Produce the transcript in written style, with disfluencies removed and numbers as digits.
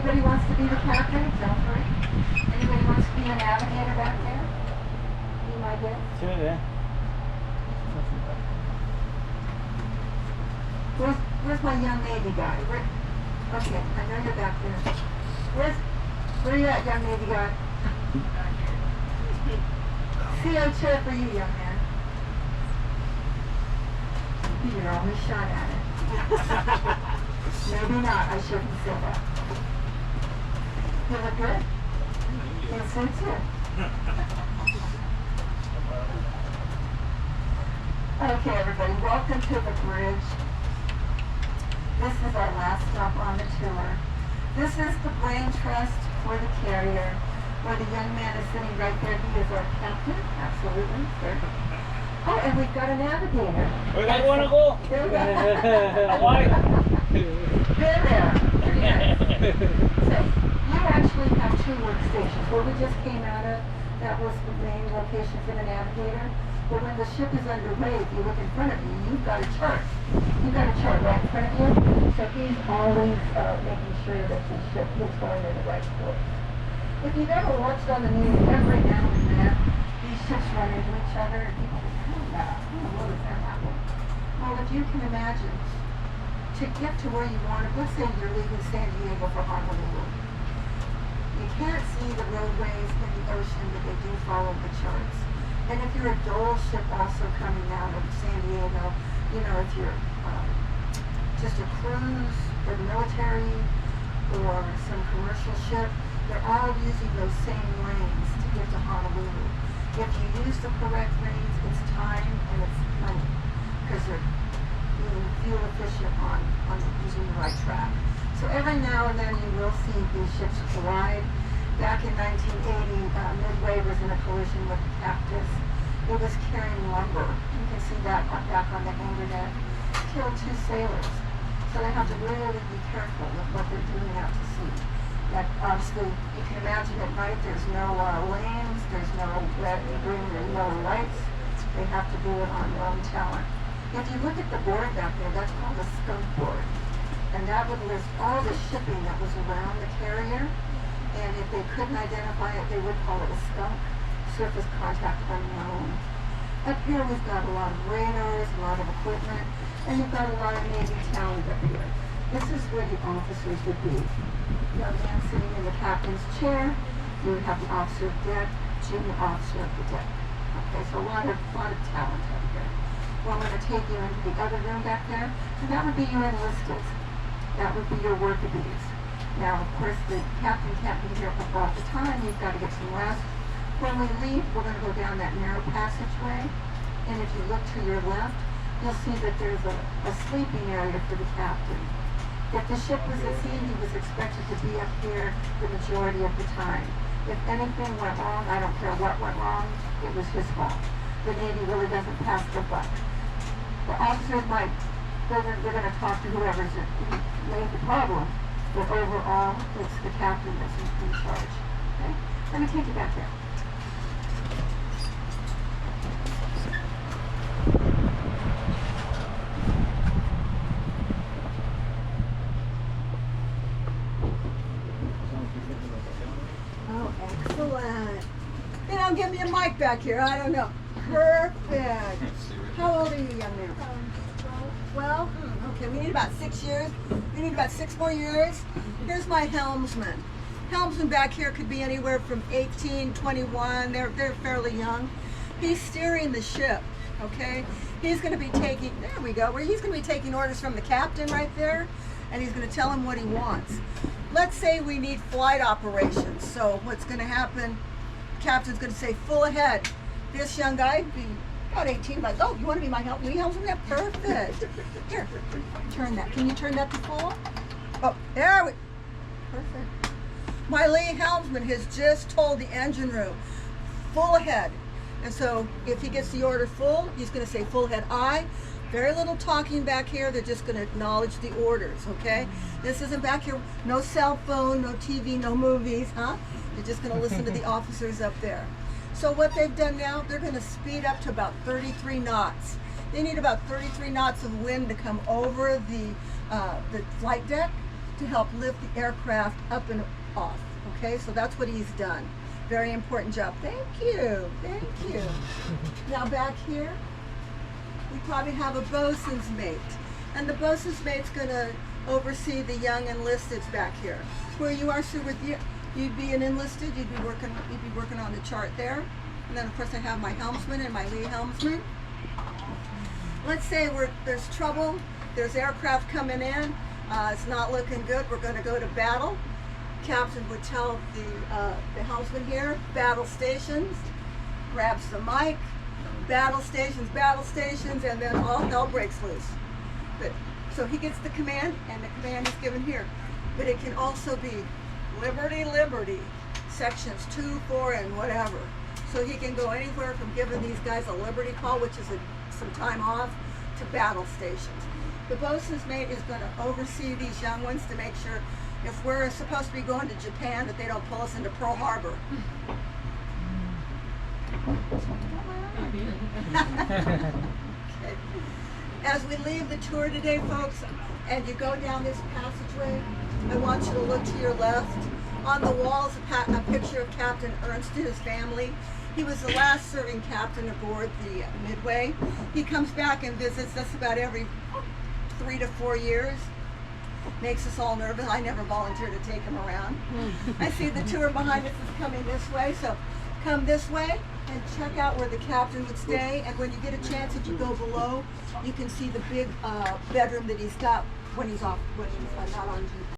Anybody wants to be the captain? Feel free. Anybody wants to be a navigator back there? Be my guest. Sure, Where's my young Navy guy? Okay, I know you're back there. Where you at, young Navy guy? CO chair for you, young man. You're always shot at it. Maybe not, I shouldn't say that. You look good? You so too. Okay, everybody, welcome to the bridge. This is our last stop on the tour. This is the brain trust for the carrier, where the young man is sitting right there. He is our captain. Absolutely, sir. Oh, and we've got a navigator. Where do you want to go? Hawaii. There. Yes. So, you actually have two workstations. Where we just came out of, that was the main location for the navigator. But when the ship is underway, if you look in front of you, you've got a chart. You've got a chart right in front of you. So he's always making sure that the ship is going in the right course. If you've ever watched on the news, every now and then, these ships run into each other, and people think, what does that happen? Well, if you can imagine, to get to where you want to, let's say you're leaving San Diego for Honolulu. You can't see the roadways in the ocean, but they do follow the charts. And if you're a Dole ship also coming out of San Diego, you know, if you're just a cruise or the military or some commercial ship, they're all using those same lanes to get to Honolulu. If you use the correct lanes, it's time and it's money because they're being fuel efficient on using the right track. So every now and then you will see these ships collide. Back in 1980, Midway was in a collision with the Cactus. It was carrying lumber. You can see that back on the internet. Killed 2 sailors. So they have to really be careful with what they're doing out to sea. That obviously, you can imagine at night there's no lanes, there's no red, green, or yellow lights. They have to do it on lone talent. If you look at the board back there, that's called a skunk board. And that would list all the shipping that was around the carrier. And if they couldn't identify it, they would call it a skunk, surface contact unknown. Up here we've got a lot of radars, a lot of equipment, and you've got a lot of Navy talent up here. This is where the officers would be. Young man sitting in the captain's chair, you would have the officer of deck, junior officer of the deck. Okay, so a lot of talent up here. Well, I'm going to take you into the other room back there, and that would be your enlisted. That would be your worker bees. Now, of course, the captain can't be here all the time. You've got to get some rest. When we leave, we're going to go down that narrow passageway. And if you look to your left, you'll see that there's a sleeping area for the captain. If the ship was at sea, he was expected to be up here the majority of the time. If anything went wrong, I don't care what went wrong, it was his fault. The Navy really doesn't pass the buck. The officers might, they're going to talk to whoever's made the problem. But overall, it's the captain that's in charge. Okay? Let me take you back there. Oh, excellent. You know, give me a mic back here. I don't know. Perfect. How old are you, young man? 12? Okay, we need about 6 years. We need about 6 more years. Here's my helmsman. Helmsman back here could be anywhere from 18, 21. They're fairly young. He's steering the ship, okay? He's going to be taking, there we go, where he's going to be taking orders from the captain right there, and he's going to tell him what he wants. Let's say we need flight operations. So what's going to happen, the captain's going to say full ahead. This young guy, about 18, like, oh, you want to be my helmsman? Yeah, perfect. Here, turn that. Can you turn that to full? Oh, there we, perfect. My lee helmsman has just told the engine room, full ahead. And so if he gets the order full, he's going to say full ahead aye. Very little talking back here. They're just going to acknowledge the orders, okay? This isn't back here. No cell phone, no TV, no movies, huh? They're just going to listen to the officers up there. So what they've done now, they're going to speed up to about 33 knots. They need about 33 knots of wind to come over the flight deck to help lift the aircraft up and off. Okay, so that's what he's done. Very important job. Thank you. Thank you. Now back here, we probably have a bosun's mate. And the bosun's mate's gonna oversee the young enlisteds back here. Where you are, sir, with you, you'd be an enlisted, you'd be working on the chart there. And then of course I have my helmsman and my lee helmsman. Let's say there's trouble, there's aircraft coming in, it's not looking good, we're gonna go to battle. Captain would tell the helmsman here, battle stations, grabs the mic, battle stations, and then all hell breaks loose. But, so he gets the command, and the command is given here. But it can also be liberty, liberty, sections 2, 4, and whatever. So he can go anywhere from giving these guys a liberty call, which is some time off, to battle stations. The bosun's mate is going to oversee these young ones to make sure if we're supposed to be going to Japan that they don't pull us into Pearl Harbor. Okay. As we leave the tour today, folks, and you go down this passageway, I want you to look to your left. On the wall is a picture of Captain Ernst and his family. He was the last serving captain aboard the Midway. He comes back and visits us about every 3 to 4 years. Makes us all nervous. I never volunteer to take him around. I see the tour behind us is coming this way, so come this way and check out where the captain would stay. And when you get a chance, if you go below, you can see the big bedroom that he's got when he's not on duty.